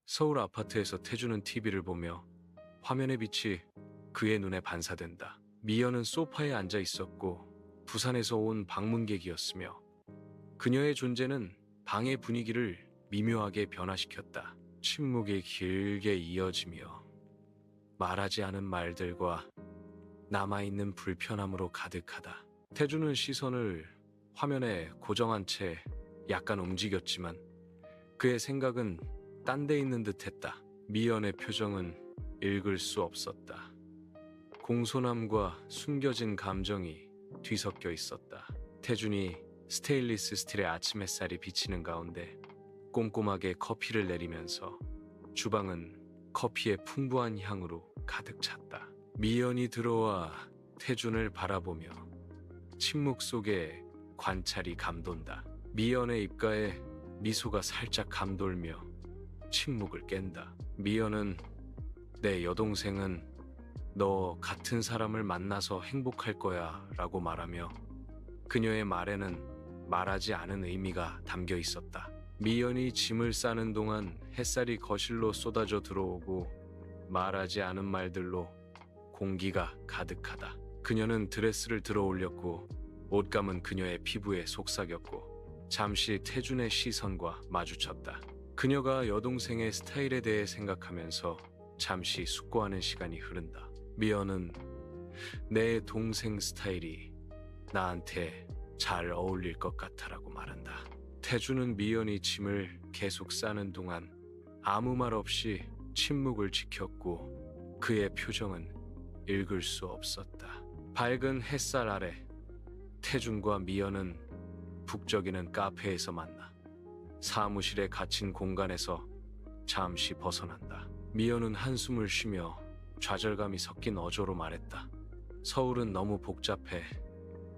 서울 아파트에서 태주는 TV를 보며 화면의 빛이 그의 눈에 반사된다. 미연은 소파에 앉아 있었고 부산에서 온 방문객이었으며 그녀의 존재는 방의 분위기를 미묘하게 변화시켰다. 침묵이 길게 이어지며 말하지 않은 말들과 남아있는 불편함으로 가득하다. 태주는 시선을 화면에 고정한 채 약간 움직였지만 그의 생각은 딴 데 있는 듯했다. 미연의 표정은 읽을 수 없었다. 공손함과 숨겨진 감정이 뒤섞여 있었다. 태준이 스테인리스 스틸의 아침 햇살이 비치는 가운데 꼼꼼하게 커피를 내리면서 주방은 커피의 풍부한 향으로 가득 찼다. 미연이 들어와 태준을 바라보며 침묵 속에 관찰이 감돈다. 미연의 입가에 미소가 살짝 감돌며 침묵을 깬다. 미연은 내 여동생은 너 같은 사람을 만나서 행복할 거야 라고 말하며 그녀의 말에는 말하지 않은 의미가 담겨 있었다. 미연이 짐을 싸는 동안 햇살이 거실로 쏟아져 들어오고 말하지 않은 말들로 공기가 가득하다. 그녀는 드레스를 들어 올렸고 옷감은 그녀의 피부에 속삭였고 잠시 태준의 시선과 마주쳤다. 그녀가 여동생의 스타일에 대해 생각하면서 잠시 숙고하는 시간이 흐른다. 미연은 내 동생 스타일이 나한테 잘 어울릴 것 같아라고 말한다. 태준은 미연이 짐을 계속 싸는 동안 아무 말 없이 침묵을 지켰고 그의 표정은 읽을 수 없었다. 밝은 햇살 아래 태준과 미연은 북적이는 카페에서 만나 사무실에 갇힌 공간에서 잠시 벗어난다. 미연은 한숨을 쉬며 좌절감이 섞인 어조로 말했다. 서울은 너무 복잡해.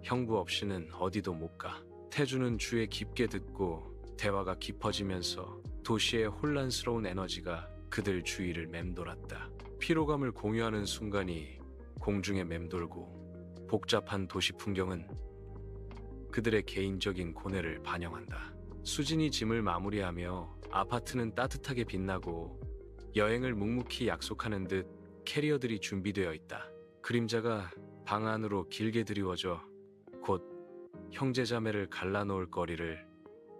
형부 없이는 어디도 못 가. 태준은 주에 깊게 듣고 대화가 깊어지면서 도시의 혼란스러운 에너지가 그들 주위를 맴돌았다. 피로감을 공유하는 순간이 공중에 맴돌고 복잡한 도시 풍경은 그들의 개인적인 고뇌를 반영한다. 수진이 짐을 마무리하며 아파트는 따뜻하게 빛나고 여행을 묵묵히 약속하는 듯 캐리어들이 준비되어 있다. 그림자가 방 안으로 길게 드리워져 곧 형제자매를 갈라놓을 거리를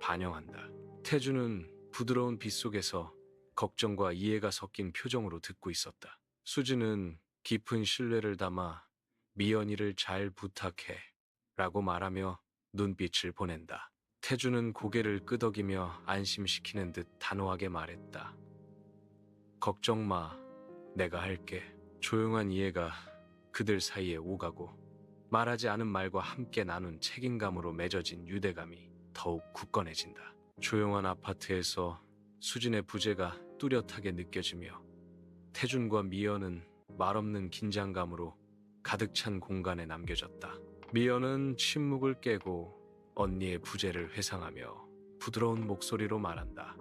반영한다. 태주는 부드러운 빛 속에서 걱정과 이해가 섞인 표정으로 듣고 있었다. 수진은 깊은 신뢰를 담아 미연이를 잘 부탁해 라고 말하며 눈빛을 보낸다. 태주는 고개를 끄덕이며 안심시키는 듯 단호하게 말했다. 걱정 마, 내가 할게. 조용한 이해가 그들 사이에 오가고 말하지 않은 말과 함께 나눈 책임감으로 맺어진 유대감이 더욱 굳건해진다. 조용한 아파트에서 수진의 부재가 뚜렷하게 느껴지며 태준과 미연은 말없는 긴장감으로 가득 찬 공간에 남겨졌다. 미연은 침묵을 깨고 언니의 부재를 회상하며 부드러운 목소리로 말한다.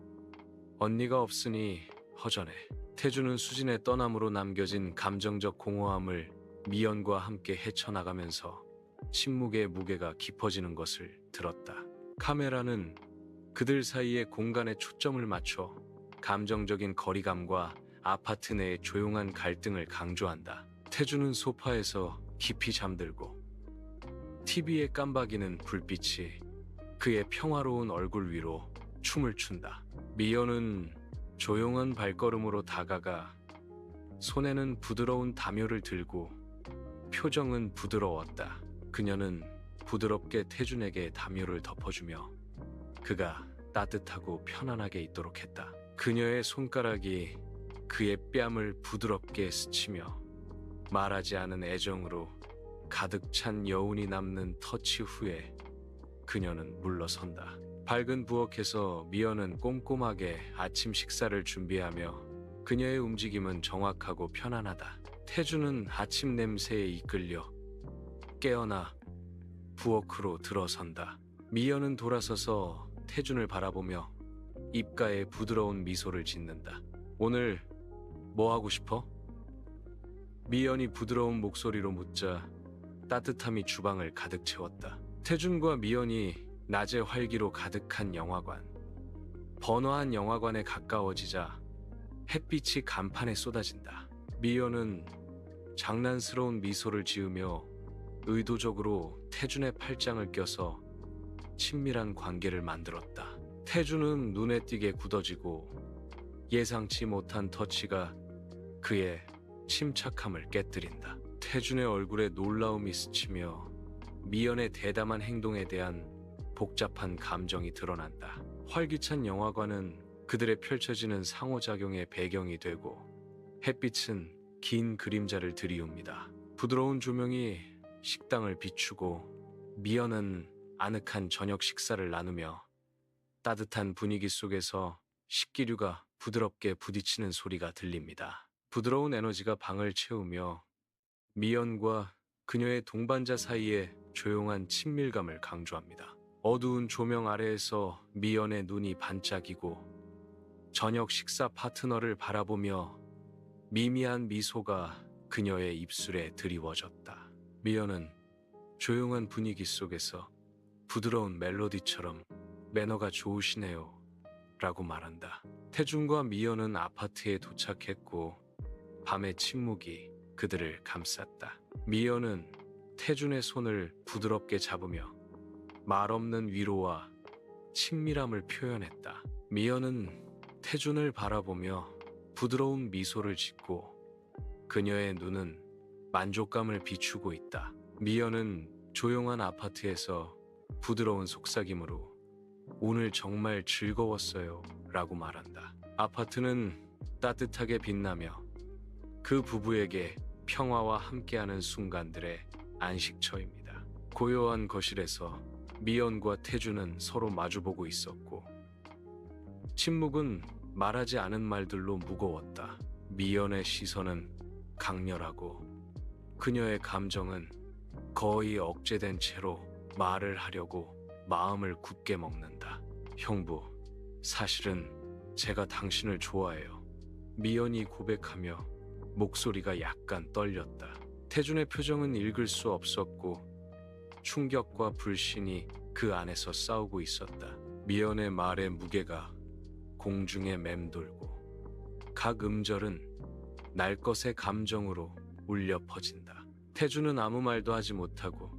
언니가 없으니 허전해. 태준은 수진의 떠남으로 남겨진 감정적 공허함을 미연과 함께 헤쳐나가면서 침묵의 무게가 깊어지는 것을 들었다. 카메라는 그들 사이의 공간에 초점을 맞춰 감정적인 거리감과 아파트 내의 조용한 갈등을 강조한다. 태준은 소파에서 깊이 잠들고 TV에 깜박이는 불빛이 그의 평화로운 얼굴 위로 춤을 춘다. 미연은 조용한 발걸음으로 다가가 손에는 부드러운 담요를 들고 표정은 부드러웠다. 그녀는 부드럽게 태준에게 담요를 덮어주며 그가 따뜻하고 편안하게 있도록 했다. 그녀의 손가락이 그의 뺨을 부드럽게 스치며 말하지 않은 애정으로 가득 찬 여운이 남는 터치 후에 그녀는 물러선다. 밝은 부엌에서 미연은 꼼꼼하게 아침 식사를 준비하며 그녀의 움직임은 정확하고 편안하다. 태준은 아침 냄새에 이끌려 깨어나 부엌으로 들어선다. 미연은 돌아서서 태준을 바라보며 입가에 부드러운 미소를 짓는다. 오늘 뭐 하고 싶어? 미연이 부드러운 목소리로 묻자 따뜻함이 주방을 가득 채웠다. 태준과 미연이 낮의 활기로 가득한 영화관. 번화한 영화관에 가까워지자 햇빛이 간판에 쏟아진다. 미연은 장난스러운 미소를 지으며 의도적으로 태준의 팔짱을 껴서 친밀한 관계를 만들었다. 태준은 눈에 띄게 굳어지고 예상치 못한 터치가 그의 침착함을 깨뜨린다. 태준의 얼굴에 놀라움이 스치며 미연의 대담한 행동에 대한 복잡한 감정이 드러난다. 활기찬 영화관은 그들의 펼쳐지는 상호작용의 배경이 되고 햇빛은 긴 그림자를 들이웁니다. 부드러운 조명이 식당을 비추고 미연은 아늑한 저녁 식사를 나누며 따뜻한 분위기 속에서 식기류가 부드럽게 부딪히는 소리가 들립니다. 부드러운 에너지가 방을 채우며 미연과 그녀의 동반자 사이의 조용한 친밀감을 강조합니다. 어두운 조명 아래에서 미연의 눈이 반짝이고 저녁 식사 파트너를 바라보며 미미한 미소가 그녀의 입술에 드리워졌다. 미연은 조용한 분위기 속에서 부드러운 멜로디처럼 매너가 좋으시네요 라고 말한다. 태준과 미연은 아파트에 도착했고 밤의 침묵이 그들을 감쌌다. 미연은 태준의 손을 부드럽게 잡으며 말없는 위로와 친밀함을 표현했다. 미연은 태준을 바라보며 부드러운 미소를 짓고 그녀의 눈은 만족감을 비추고 있다. 미연은 조용한 아파트에서 부드러운 속삭임으로 오늘 정말 즐거웠어요 라고 말한다. 아파트는 따뜻하게 빛나며 그 부부에게 평화와 함께하는 순간들의 안식처입니다. 고요한 거실에서 미연과 태준은 서로 마주보고 있었고 침묵은 말하지 않은 말들로 무거웠다. 미연의 시선은 강렬하고 그녀의 감정은 거의 억제된 채로 말을 하려고 마음을 굳게 먹는다. 형부, 사실은 제가 당신을 좋아해요. 미연이 고백하며 목소리가 약간 떨렸다. 태준의 표정은 읽을 수 없었고 충격과 불신이 그 안에서 싸우고 있었다. 미연의 말의 무게가 공중에 맴돌고 각 음절은 날 것의 감정으로 울려 퍼진다. 태준은 아무 말도 하지 못하고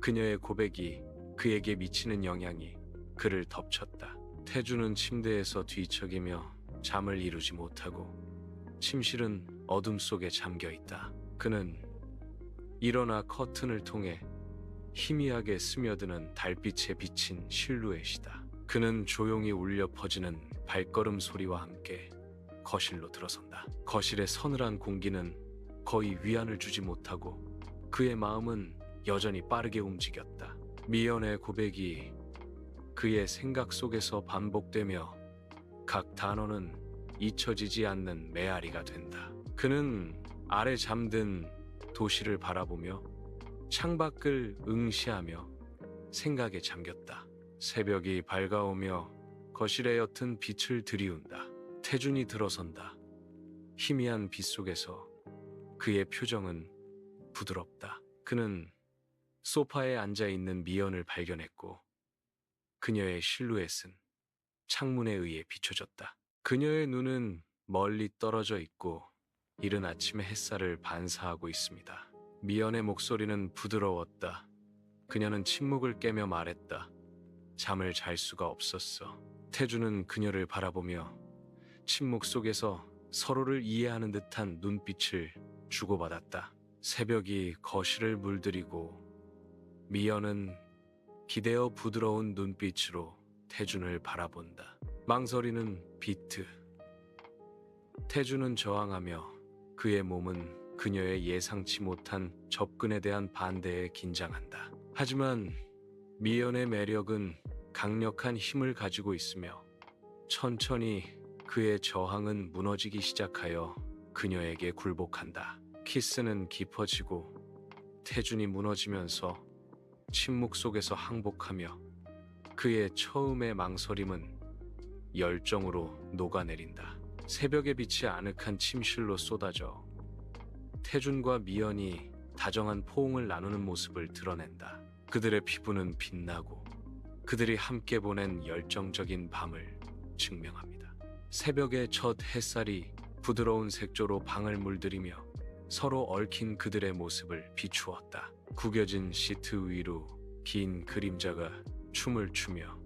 그녀의 고백이 그에게 미치는 영향이 그를 덮쳤다. 태준은 침대에서 뒤척이며 잠을 이루지 못하고 침실은 어둠 속에 잠겨 있다. 그는 일어나 커튼을 통해 희미하게 스며드는 달빛에 비친 실루엣이다. 그는 조용히 울려 퍼지는 발걸음 소리와 함께 거실로 들어선다. 거실의 서늘한 공기는 거의 위안을 주지 못하고 그의 마음은 여전히 빠르게 움직였다. 미연의 고백이 그의 생각 속에서 반복되며 각 단어는 잊혀지지 않는 메아리가 된다. 그는 아래 잠든 도시를 바라보며 창밖을 응시하며 생각에 잠겼다. 새벽이 밝아오며 거실의 옅은 빛을 들이운다. 태준이 들어선다. 희미한 빛 속에서 그의 표정은 부드럽다. 그는 소파에 앉아있는 미연을 발견했고 그녀의 실루엣은 창문에 의해 비춰졌다. 그녀의 눈은 멀리 떨어져 있고 이른 아침의 햇살을 반사하고 있습니다. 미연의 목소리는 부드러웠다. 그녀는 침묵을 깨며 말했다. 잠을 잘 수가 없었어. 태준은 그녀를 바라보며 침묵 속에서 서로를 이해하는 듯한 눈빛을 주고받았다. 새벽이 거실을 물들이고 미연은 기대어 부드러운 눈빛으로 태준을 바라본다. 망설이는 비트. 태준은 저항하며 그의 몸은 그녀의 예상치 못한 접근에 대한 반대에 긴장한다. 하지만 미연의 매력은 강력한 힘을 가지고 있으며 천천히 그의 저항은 무너지기 시작하여 그녀에게 굴복한다. 키스는 깊어지고 태준이 무너지면서 침묵 속에서 항복하며 그의 처음의 망설임은 열정으로 녹아내린다. 새벽의 빛이 아늑한 침실로 쏟아져 태준과 미연이 다정한 포옹을 나누는 모습을 드러낸다. 그들의 피부는 빛나고 그들이 함께 보낸 열정적인 밤을 증명합니다. 새벽의 첫 햇살이 부드러운 색조로 방을 물들이며 서로 얽힌 그들의 모습을 비추었다. 구겨진 시트 위로 긴 그림자가 춤을 추며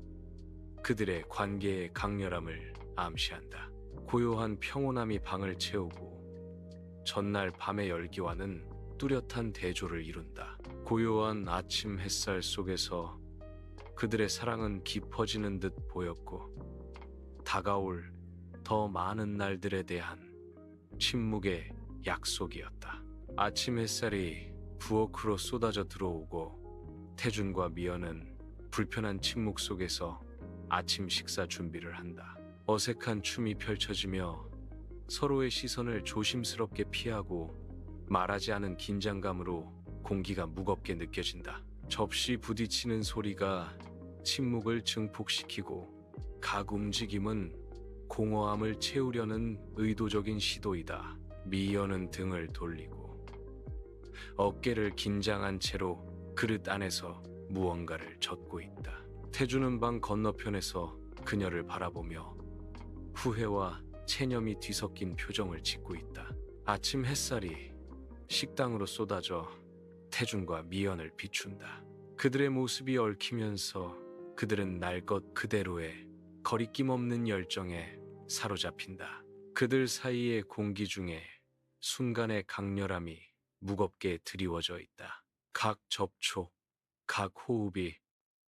그들의 관계의 강렬함을 암시한다. 고요한 평온함이 방을 채우고 전날 밤의 열기와는 뚜렷한 대조를 이룬다. 고요한 아침 햇살 속에서 그들의 사랑은 깊어지는 듯 보였고 다가올 더 많은 날들에 대한 침묵의 약속이었다. 아침 햇살이 부엌으로 쏟아져 들어오고 태준과 미연은 불편한 침묵 속에서 아침 식사 준비를 한다. 어색한 춤이 펼쳐지며 서로의 시선을 조심스럽게 피하고 말하지 않은 긴장감으로 공기가 무겁게 느껴진다. 접시 부딪히는 소리가 침묵을 증폭시키고 각 움직임은 공허함을 채우려는 의도적인 시도이다. 미연은 등을 돌리고 어깨를 긴장한 채로 그릇 안에서 무언가를 젓고 있다. 태주는 방 건너편에서 그녀를 바라보며 후회와 체념이 뒤섞인 표정을 짓고 있다. 아침 햇살이 식당으로 쏟아져 태준과 미연을 비춘다. 그들의 모습이 얽히면서 그들은 날 것 그대로의 거리낌 없는 열정에 사로잡힌다. 그들 사이의 공기 중에 순간의 강렬함이 무겁게 드리워져 있다. 각 접촉, 각 호흡이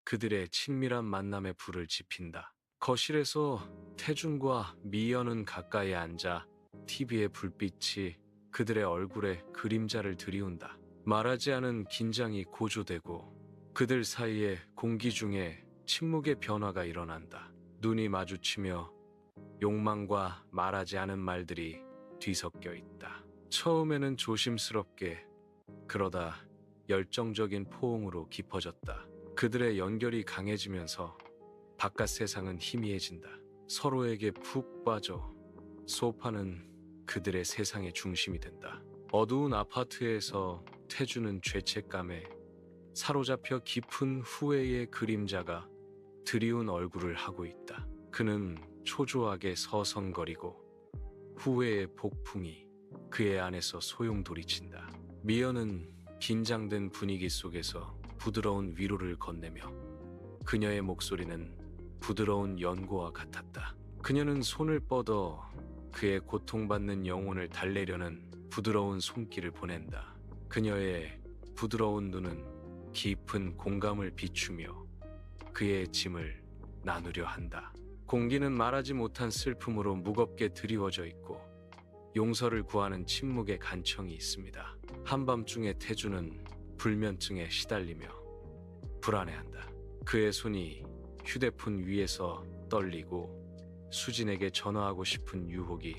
그들의 친밀한 만남에 불을 지핀다. 거실에서 태준과 미연은 가까이 앉아 TV의 불빛이 그들의 얼굴에 그림자를 들이운다. 말하지 않은 긴장이 고조되고 그들 사이의 공기 중에 침묵의 변화가 일어난다. 눈이 마주치며 욕망과 말하지 않은 말들이 뒤섞여 있다. 처음에는 조심스럽게, 그러다 열정적인 포옹으로 깊어졌다. 그들의 연결이 강해지면서 바깥 세상은 희미해진다. 서로에게 푹 빠져 소파는 그들의 세상의 중심이 된다. 어두운 아파트에서 태주는 죄책감에 사로잡혀 깊은 후회의 그림자가 드리운 얼굴을 하고 있다. 그는 초조하게 서성거리고 후회의 폭풍이 그의 안에서 소용돌이친다. 미연은 긴장된 분위기 속에서 부드러운 위로를 건네며 그녀의 목소리는 부드러운 연고와 같았다. 그녀는 손을 뻗어 그의 고통받는 영혼을 달래려는 부드러운 손길을 보낸다. 그녀의 부드러운 눈은 깊은 공감을 비추며 그의 짐을 나누려 한다. 공기는 말하지 못한 슬픔으로 무겁게 드리워져 있고 용서를 구하는 침묵의 간청이 있습니다. 한밤중에 태주는 불면증에 시달리며 불안해한다. 그의 손이 휴대폰 위에서 떨리고 수진에게 전화하고 싶은 유혹이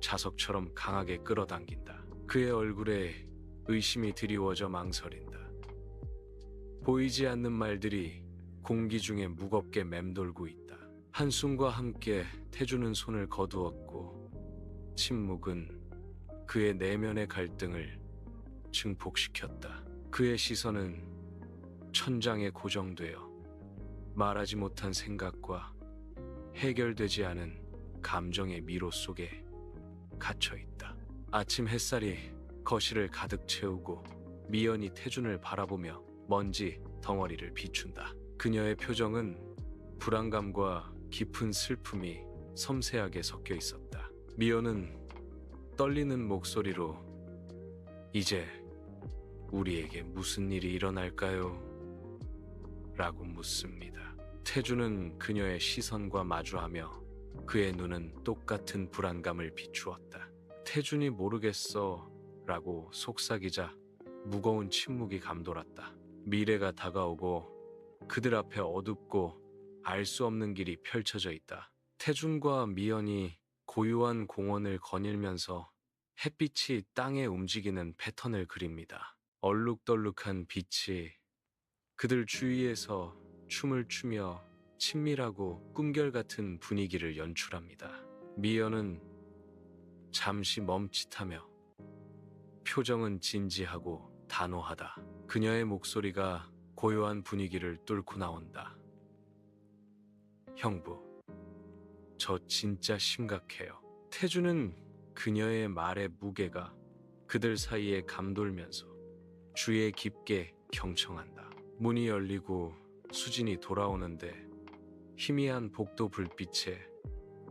자석처럼 강하게 끌어당긴다. 그의 얼굴에 의심이 드리워져 망설인다. 보이지 않는 말들이 공기 중에 무겁게 맴돌고 있다. 한숨과 함께 태주는 손을 거두었고 침묵은 그의 내면의 갈등을 증폭시켰다. 그의 시선은 천장에 고정되어 말하지 못한 생각과 해결되지 않은 감정의 미로 속에 갇혀 있다. 아침 햇살이 거실을 가득 채우고 미연이 태준을 바라보며 먼지 덩어리를 비춘다. 그녀의 표정은 불안감과 깊은 슬픔이 섬세하게 섞여 있었다. 미연은 떨리는 목소리로 "이제 우리에게 무슨 일이 일어날까요?" 라고 묻습니다. 태주는 그녀의 시선과 마주하며 그의 눈은 똑같은 불안감을 비추었다. 태준이 모르겠어 라고 속삭이자 무거운 침묵이 감돌았다. 미래가 다가오고 그들 앞에 어둡고 알 수 없는 길이 펼쳐져 있다. 태준과 미연이 고요한 공원을 거닐면서 햇빛이 땅에 움직이는 패턴을 그립니다. 얼룩덜룩한 빛이 그들 주위에서 춤을 추며 친밀하고 꿈결같은 분위기를 연출합니다. 미연은 잠시 멈칫하며 표정은 진지하고 단호하다. 그녀의 목소리가 고요한 분위기를 뚫고 나온다. "형부, 저 진짜 심각해요." 태주는 그녀의 말의 무게가 그들 사이에 감돌면서 주위에 깊게 경청한다. 문이 열리고 수진이 돌아오는데 희미한 복도 불빛에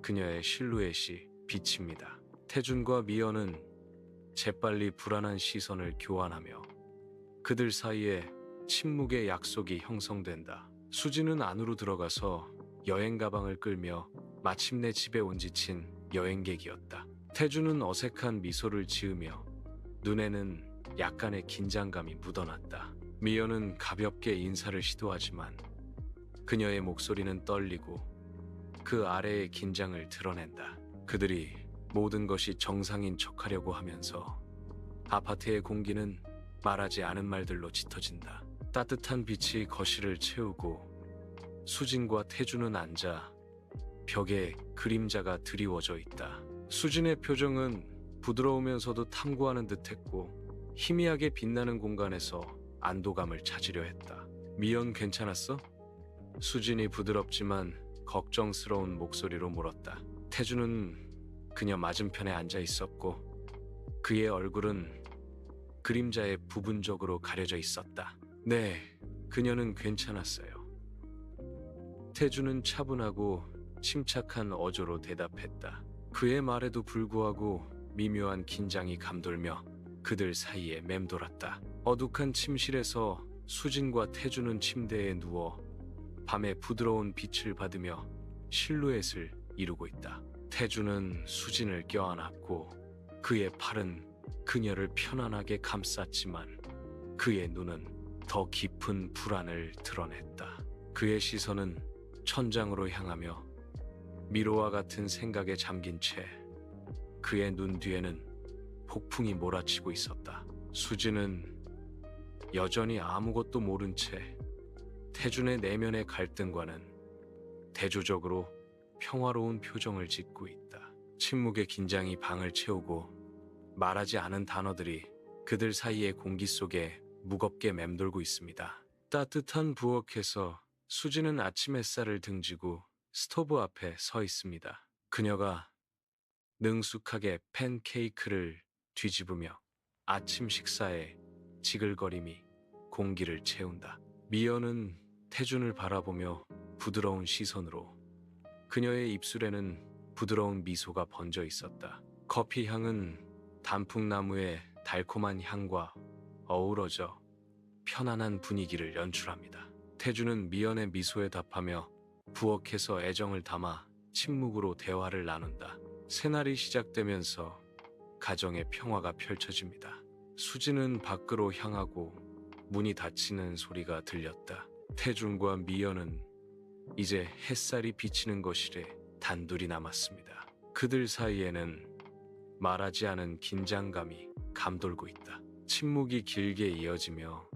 그녀의 실루엣이 비칩니다. 태준과 미연은 재빨리 불안한 시선을 교환하며 그들 사이에 침묵의 약속이 형성된다. 수진은 안으로 들어가서 여행 가방을 끌며 마침내 집에 온 지친 여행객이었다. 태준은 어색한 미소를 지으며 눈에는 약간의 긴장감이 묻어났다. 미연은 가볍게 인사를 시도하지만 그녀의 목소리는 떨리고 그 아래의 긴장을 드러낸다. 그들이 모든 것이 정상인 척하려고 하면서 아파트의 공기는 말하지 않은 말들로 짙어진다. 따뜻한 빛이 거실을 채우고 수진과 태준은 앉아 벽에 그림자가 드리워져 있다. 수진의 표정은 부드러우면서도 탐구하는 듯했고 희미하게 빛나는 공간에서 안도감을 찾으려 했다. 미연 괜찮았어? 수진이 부드럽지만 걱정스러운 목소리로 물었다. 태준은 그녀 맞은편에 앉아 있었고 그의 얼굴은 그림자에 부분적으로 가려져 있었다. 네, 그녀는 괜찮았어요. 태준은 차분하고 침착한 어조로 대답했다. 그의 말에도 불구하고 미묘한 긴장이 감돌며 그들 사이에 맴돌았다. 어둑한 침실에서 수진과 태준은 침대에 누워 밤의 부드러운 빛을 받으며 실루엣을 이루고 있다. 태준은 수진을 껴안았고 그의 팔은 그녀를 편안하게 감쌌지만 그의 눈은 더 깊은 불안을 드러냈다. 그의 시선은 천장으로 향하며 미로와 같은 생각에 잠긴 채 그의 눈 뒤에는 폭풍이 몰아치고 있었다. 수진은 여전히 아무것도 모른 채 태준의 내면의 갈등과는 대조적으로 평화로운 표정을 짓고 있다. 침묵의 긴장이 방을 채우고 말하지 않은 단어들이 그들 사이의 공기 속에 무겁게 맴돌고 있습니다. 따뜻한 부엌에서 수진은 아침 햇살을 등지고 스토브 앞에 서 있습니다. 그녀가 능숙하게 팬케이크를 뒤집으며 아침 식사에 지글거림이 공기를 채운다. 미연은 태준을 바라보며 부드러운 시선으로 그녀의 입술에는 부드러운 미소가 번져 있었다. 커피 향은 단풍나무의 달콤한 향과 어우러져 편안한 분위기를 연출합니다. 태준은 미연의 미소에 답하며 부엌에서 애정을 담아 침묵으로 대화를 나눈다. 새날이 시작되면서 가정의 평화가 펼쳐집니다. 수진은 밖으로 향하고 문이 닫히는 소리가 들렸다. 태준과 미연은 이제 햇살이 비치는 거실에 단둘이 남았습니다. 그들 사이에는 말하지 않은 긴장감이 감돌고 있다. 침묵이 길게 이어지며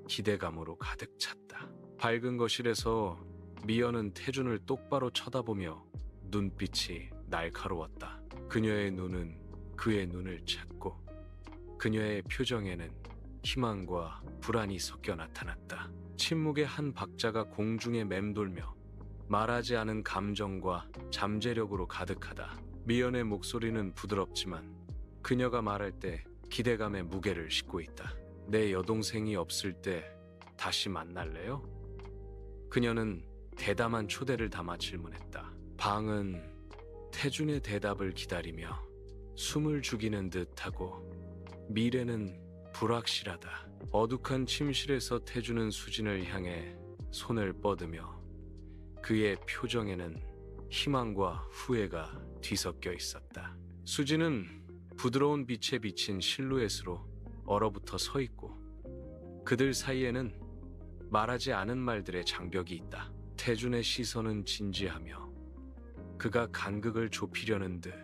기대감으로 가득 찼다. 밝은 거실에서 미연은 태준을 똑바로 쳐다보며 눈빛이 날카로웠다. 그녀의 눈은 그의 눈을 찾고 그녀의 표정에는 희망과 불안이 섞여 나타났다. 침묵의 한 박자가 공중에 맴돌며 말하지 않은 감정과 잠재력으로 가득하다. 미연의 목소리는 부드럽지만 그녀가 말할 때 기대감의 무게를 싣고 있다. 내 여동생이 없을 때 다시 만날래요? 그녀는 대담한 초대를 담아 질문했다. 방은 태준의 대답을 기다리며 숨을 죽이는 듯하고 미래는 불확실하다. 어둑한 침실에서 태준은 수진을 향해 손을 뻗으며 그의 표정에는 희망과 후회가 뒤섞여 있었다. 수진은 부드러운 빛에 비친 실루엣으로 얼어붙어 서 있고 그들 사이에는 말하지 않은 말들의 장벽이 있다. 태준의 시선은 진지하며 그가 간극을 좁히려는 듯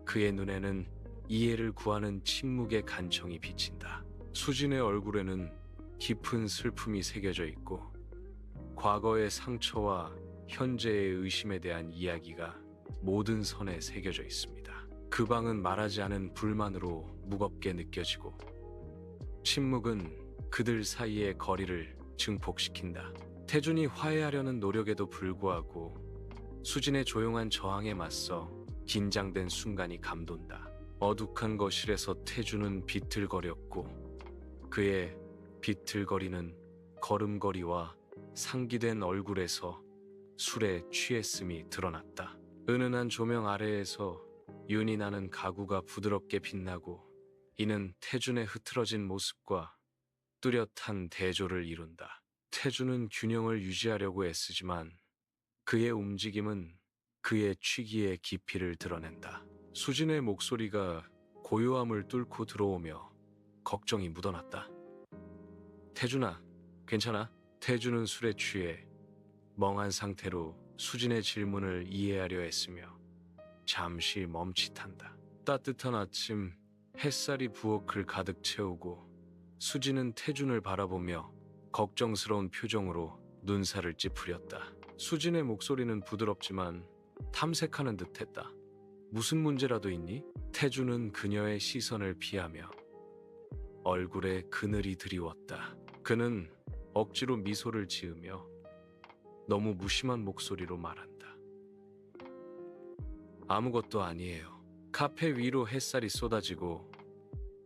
그의 눈에는 이해를 구하는 침묵의 간청이 비친다. 수진의 얼굴에는 깊은 슬픔이 새겨져 있고 과거의 상처와 현재의 의심에 대한 이야기가 모든 선에 새겨져 있습니다. 그 방은 말하지 않은 불만으로 무겁게 느껴지고 침묵은 그들 사이의 거리를 증폭시킨다. 태준이 화해하려는 노력에도 불구하고 수진의 조용한 저항에 맞서 긴장된 순간이 감돈다. 어둑한 거실에서 태주는 비틀거렸고 그의 비틀거리는 걸음걸이와 상기된 얼굴에서 술에 취했음이 드러났다. 은은한 조명 아래에서 윤이 나는 가구가 부드럽게 빛나고 이는 태준의 흐트러진 모습과 뚜렷한 대조를 이룬다. 태준은 균형을 유지하려고 애쓰지만 그의 움직임은 그의 취기의 깊이를 드러낸다. 수진의 목소리가 고요함을 뚫고 들어오며 걱정이 묻어났다. 태준아, 괜찮아? 태준은 술에 취해 멍한 상태로 수진의 질문을 이해하려 했으며 잠시 멈칫한다. 따뜻한 아침, 햇살이 부엌을 가득 채우고 수진은 태준을 바라보며 걱정스러운 표정으로 눈살을 찌푸렸다. 수진의 목소리는 부드럽지만 탐색하는 듯했다. 무슨 문제라도 있니? 태준은 그녀의 시선을 피하며 얼굴에 그늘이 드리웠다. 그는 억지로 미소를 지으며 너무 무심한 목소리로 말한다. 아무것도 아니에요. 카페 위로 햇살이 쏟아지고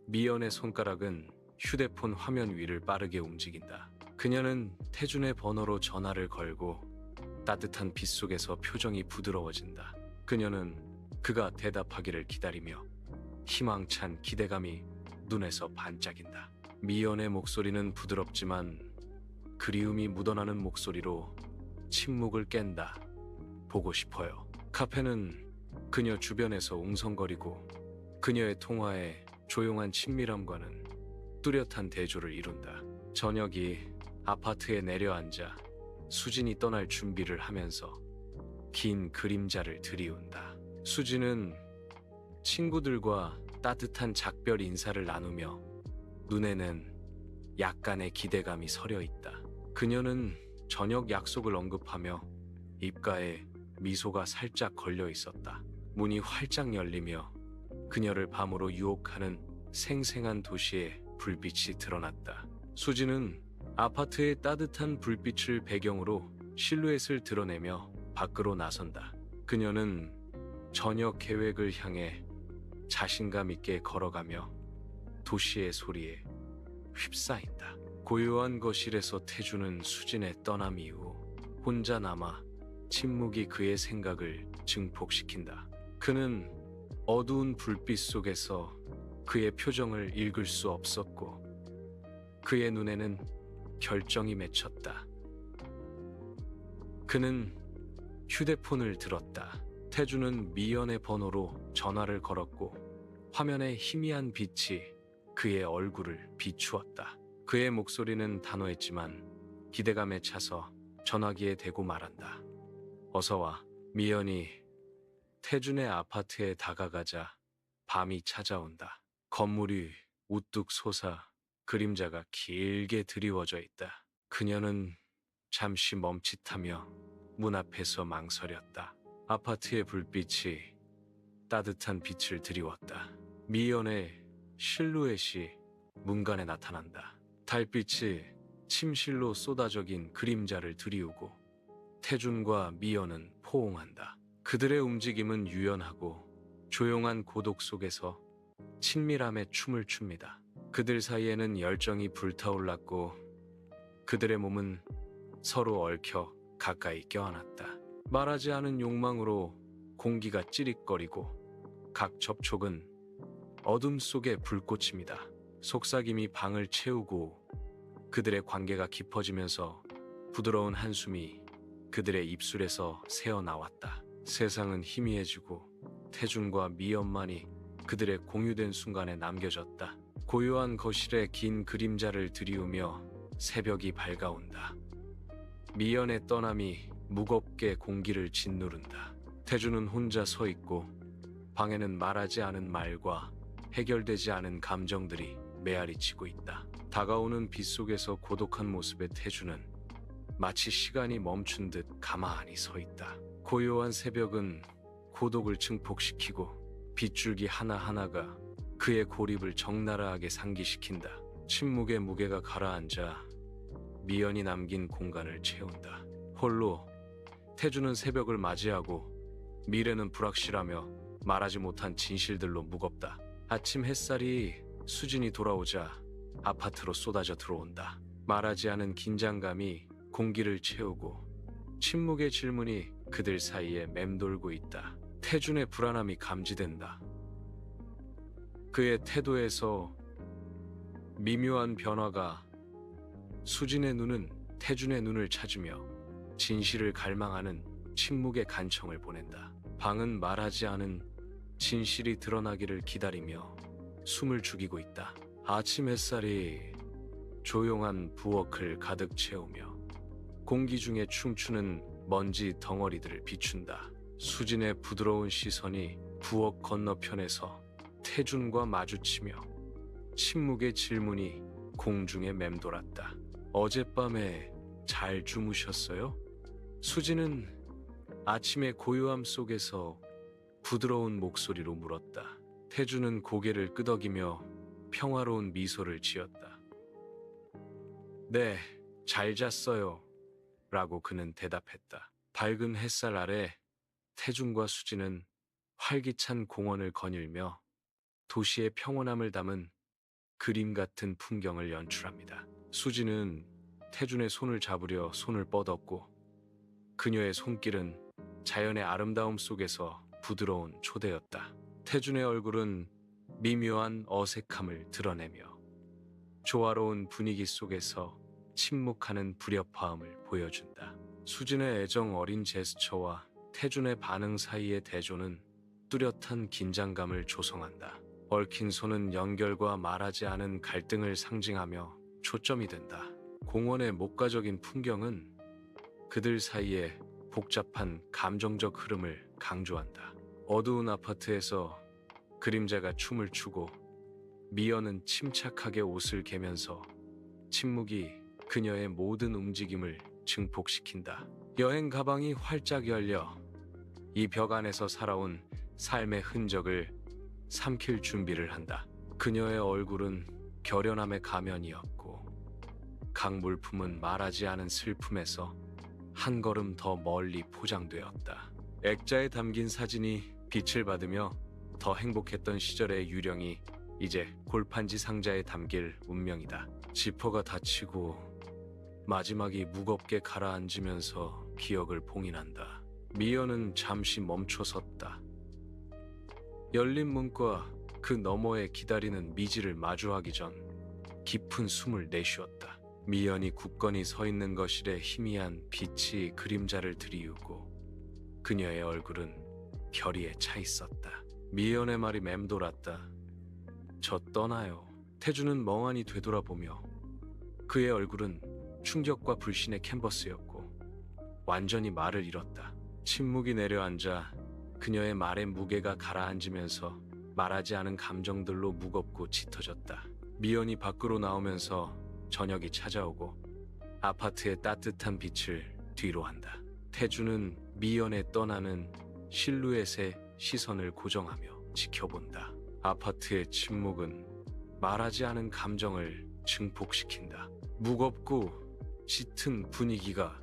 미연의 손가락은 휴대폰 화면 위를 빠르게 움직인다. 그녀는 태준의 번호로 전화를 걸고 따뜻한 빛 속에서 표정이 부드러워진다. 그녀는 그가 대답하기를 기다리며 희망찬 기대감이 눈에서 반짝인다. 미연의 목소리는 부드럽지만 그리움이 묻어나는 목소리로 침묵을 깬다. 보고 싶어요. 카페는 그녀 주변에서 웅성거리고 그녀의 통화에 조용한 친밀함과는 뚜렷한 대조를 이룬다. 저녁이 아파트에 내려앉아 수진이 떠날 준비를 하면서 긴 그림자를 들이운다. 수진은 친구들과 따뜻한 작별 인사를 나누며 눈에는 약간의 기대감이 서려 있다. 그녀는 저녁 약속을 언급하며 입가에 미소가 살짝 걸려 있었다. 문이 활짝 열리며 그녀를 밤으로 유혹하는 생생한 도시의 불빛이 드러났다. 수진은 아파트의 따뜻한 불빛을 배경으로 실루엣을 드러내며 밖으로 나선다. 그녀는 저녁 계획을 향해 자신감 있게 걸어가며 도시의 소리에 휩싸인다. 고요한 거실에서 태주는 수진의 떠남 이후 혼자 남아 침묵이 그의 생각을 증폭시킨다. 그는 어두운 불빛 속에서 그의 표정을 읽을 수 없었고 그의 눈에는 결정이 맺혔다. 그는 휴대폰을 들었다. 태주는 미연의 번호로 전화를 걸었고 화면에 희미한 빛이 그의 얼굴을 비추었다. 그의 목소리는 단호했지만 기대감에 차서 전화기에 대고 말한다. 어서와. 미연이 태준의 아파트에 다가가자 밤이 찾아온다. 건물이 우뚝 솟아 그림자가 길게 드리워져 있다. 그녀는 잠시 멈칫하며 문 앞에서 망설였다. 아파트의 불빛이 따뜻한 빛을 드리웠다. 미연의 실루엣이 문간에 나타난다. 달빛이 침실로 쏟아져긴 그림자를 드리우고 태준과 미연은 포옹한다. 그들의 움직임은 유연하고 조용한 고독 속에서 친밀함의 춤을 춥니다. 그들 사이에는 열정이 불타올랐고 그들의 몸은 서로 얽혀 가까이 껴안았다. 말하지 않은 욕망으로 공기가 찌릿거리고 각 접촉은 어둠 속에 불꽃입니다. 속삭임이 방을 채우고 그들의 관계가 깊어지면서 부드러운 한숨이 그들의 입술에서 새어나왔다. 세상은 희미해지고 태준과 미연만이 그들의 공유된 순간에 남겨졌다. 고요한 거실에 긴 그림자를 들이우며 새벽이 밝아온다. 미연의 떠남이 무겁게 공기를 짓누른다. 태준은 혼자 서 있고 방에는 말하지 않은 말과 해결되지 않은 감정들이 메아리치고 있다. 다가오는 빛 속에서 고독한 모습의 태준은 마치 시간이 멈춘 듯 가만히 서 있다. 고요한 새벽은 고독을 증폭시키고 빗줄기 하나하나가 그의 고립을 적나라하게 상기시킨다. 침묵의 무게가 가라앉아 미연이 남긴 공간을 채운다. 홀로 태준은 새벽을 맞이하고 미래는 불확실하며 말하지 못한 진실들로 무겁다. 아침 햇살이 수진이 돌아오자 아파트로 쏟아져 들어온다. 말하지 않은 긴장감이 공기를 채우고 침묵의 질문이 그들 사이에 맴돌고 있다. 태준의 불안함이 감지된다. 그의 태도에서 미묘한 변화가 수진의 눈은 태준의 눈을 찾으며 진실을 갈망하는 침묵의 간청을 보낸다. 방은 말하지 않은 진실이 드러나기를 기다리며 숨을 죽이고 있다. 아침 햇살이 조용한 부엌을 가득 채우며 공기 중에 춤추는 먼지 덩어리들을 비춘다. 수진의 부드러운 시선이 부엌 건너편에서 태준과 마주치며 침묵의 질문이 공중에 맴돌았다. 어젯밤에 잘 주무셨어요? 수진은 아침의 고요함 속에서 부드러운 목소리로 물었다. 태준은 고개를 끄덕이며 평화로운 미소를 지었다. 네, 잘 잤어요. 라고 그는 대답했다. 밝은 햇살 아래 태준과 수진은 활기찬 공원을 거닐며 도시의 평온함을 담은 그림 같은 풍경을 연출합니다. 수진은 태준의 손을 잡으려 손을 뻗었고 그녀의 손길은 자연의 아름다움 속에서 부드러운 초대였다. 태준의 얼굴은 미묘한 어색함을 드러내며 조화로운 분위기 속에서 침묵하는 불협화음을 보여준다. 수진의 애정 어린 제스처와 태준의 반응 사이의 대조는 뚜렷한 긴장감을 조성한다. 얽힌 손은 연결과 말하지 않은 갈등을 상징하며 초점이 된다. 공원의 목가적인 풍경은 그들 사이의 복잡한 감정적 흐름을 강조한다. 어두운 아파트에서 그림자가 춤을 추고 미연은 침착하게 옷을 개면서 침묵이 그녀의 모든 움직임을 증폭시킨다. 여행 가방이 활짝 열려 이 벽 안에서 살아온 삶의 흔적을 삼킬 준비를 한다. 그녀의 얼굴은 결연함의 가면이었고 각 물품은 말하지 않은 슬픔에서 한 걸음 더 멀리 포장되었다. 액자에 담긴 사진이 빛을 받으며 더 행복했던 시절의 유령이 이제 골판지 상자에 담길 운명이다. 지퍼가 닫히고 마지막이 무겁게 가라앉으면서 기억을 봉인한다. 미연은 잠시 멈춰섰다. 열린 문과 그 너머에 기다리는 미지를 마주하기 전 깊은 숨을 내쉬었다. 미연이 굳건히 서 있는 거실에 희미한 빛이 그림자를 드리우고 그녀의 얼굴은 결의에 차 있었다. 미연의 말이 맴돌았다. 저 떠나요. 태준은 멍하니 되돌아보며 그의 얼굴은 충격과 불신의 캔버스였고 완전히 말을 잃었다. 침묵이 내려앉아 그녀의 말의 무게가 가라앉으면서 말하지 않은 감정들로 무겁고 짙어졌다. 미연이 밖으로 나오면서 저녁이 찾아오고 아파트의 따뜻한 빛을 뒤로 한다. 태준은 미연의 떠나는 실루엣에 시선을 고정하며 지켜본다. 아파트의 침묵은 말하지 않은 감정을 증폭시킨다. 무겁고 짙은 분위기가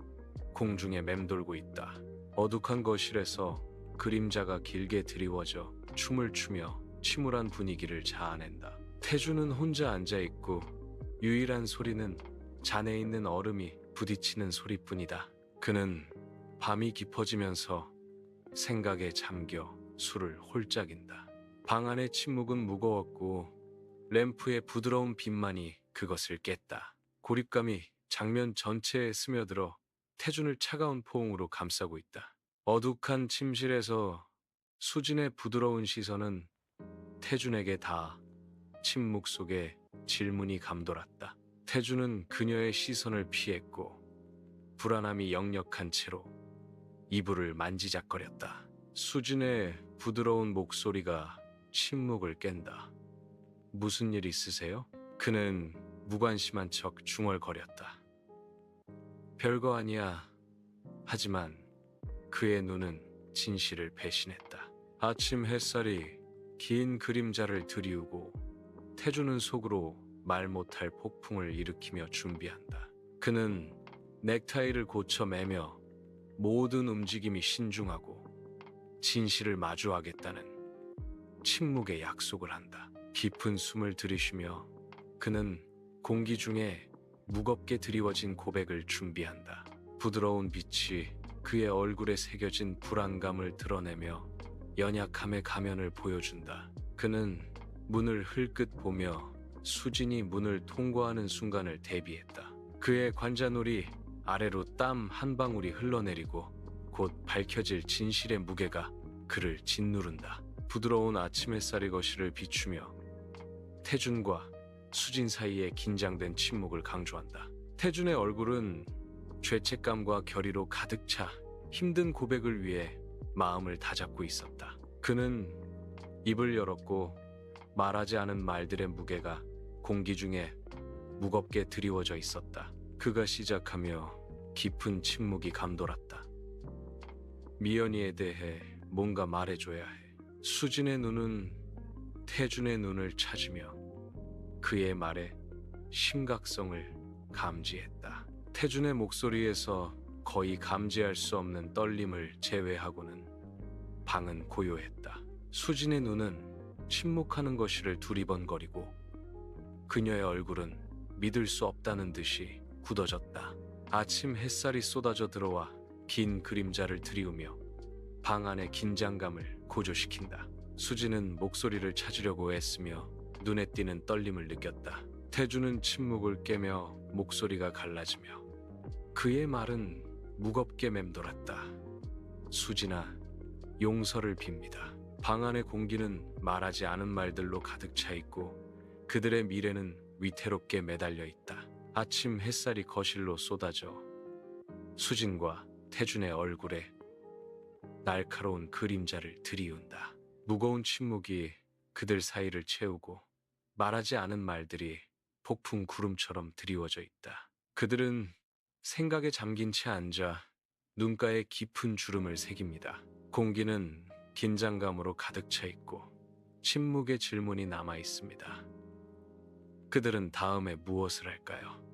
공중에 맴돌고 있다. 어둑한 거실에서 그림자가 길게 드리워져 춤을 추며 침울한 분위기를 자아낸다. 태준은 혼자 앉아있고 유일한 소리는 잔에 있는 얼음이 부딪히는 소리뿐이다. 그는 밤이 깊어지면서 생각에 잠겨 술을 홀짝인다. 방 안의 침묵은 무거웠고 램프의 부드러운 빛만이 그것을 깼다. 고립감이 장면 전체에 스며들어 태준을 차가운 포옹으로 감싸고 있다. 어둑한 침실에서 수진의 부드러운 시선은 태준에게 닿아 침묵 속에 질문이 감돌았다. 태준은 그녀의 시선을 피했고 불안함이 역력한 채로 이불을 만지작거렸다. 수진의 부드러운 목소리가 침묵을 깬다. 무슨 일 있으세요? 그는 무관심한 척 중얼거렸다. 별거 아니야. 하지만 그의 눈은 진실을 배신했다. 아침 햇살이 긴 그림자를 드리우고 태준은 속으로 말 못할 폭풍을 일으키며 준비한다. 그는 넥타이를 고쳐 매며 모든 움직임이 신중하고 진실을 마주하겠다는 침묵의 약속을 한다. 깊은 숨을 들이쉬며 그는 공기 중에 무겁게 드리워진 고백을 준비한다. 부드러운 빛이 그의 얼굴에 새겨진 불안감을 드러내며 연약함의 가면을 보여준다. 그는 문을 흘끗 보며 수진이 문을 통과하는 순간을 대비했다. 그의 관자놀이 아래로 땀 한 방울이 흘러내리고 곧 밝혀질 진실의 무게가 그를 짓누른다. 부드러운 아침 햇살이 거실을 비추며 태준과 수진 사이의 긴장된 침묵을 강조한다. 태준의 얼굴은 죄책감과 결의로 가득 차 힘든 고백을 위해 마음을 다잡고 있었다. 그는 입을 열었고 말하지 않은 말들의 무게가 공기 중에 무겁게 드리워져 있었다. 그가 시작하며 깊은 침묵이 감돌았다. 미연이에 대해 뭔가 말해줘야 해. 수진의 눈은 태준의 눈을 찾으며 그의 말에 심각성을 감지했다. 태준의 목소리에서 거의 감지할 수 없는 떨림을 제외하고는 방은 고요했다. 수진의 눈은 침묵하는 것이를 두리번거리고 그녀의 얼굴은 믿을 수 없다는 듯이 굳어졌다. 아침 햇살이 쏟아져 들어와 긴 그림자를 드리우며 방 안의 긴장감을 고조시킨다. 수진은 목소리를 찾으려고 애쓰며 눈에 띄는 떨림을 느꼈다. 태준은 침묵을 깨며 목소리가 갈라지며 그의 말은 무겁게 맴돌았다. 수진아, 용서를 빕니다. 방 안의 공기는 말하지 않은 말들로 가득 차 있고 그들의 미래는 위태롭게 매달려 있다. 아침 햇살이 거실로 쏟아져 수진과 태준의 얼굴에 날카로운 그림자를 들이운다. 무거운 침묵이 그들 사이를 채우고 말하지 않은 말들이 폭풍 구름처럼 드리워져 있다. 그들은 생각에 잠긴 채 앉아 눈가에 깊은 주름을 새깁니다. 공기는 긴장감으로 가득 차 있고 침묵의 질문이 남아 있습니다. 그들은 다음에 무엇을 할까요?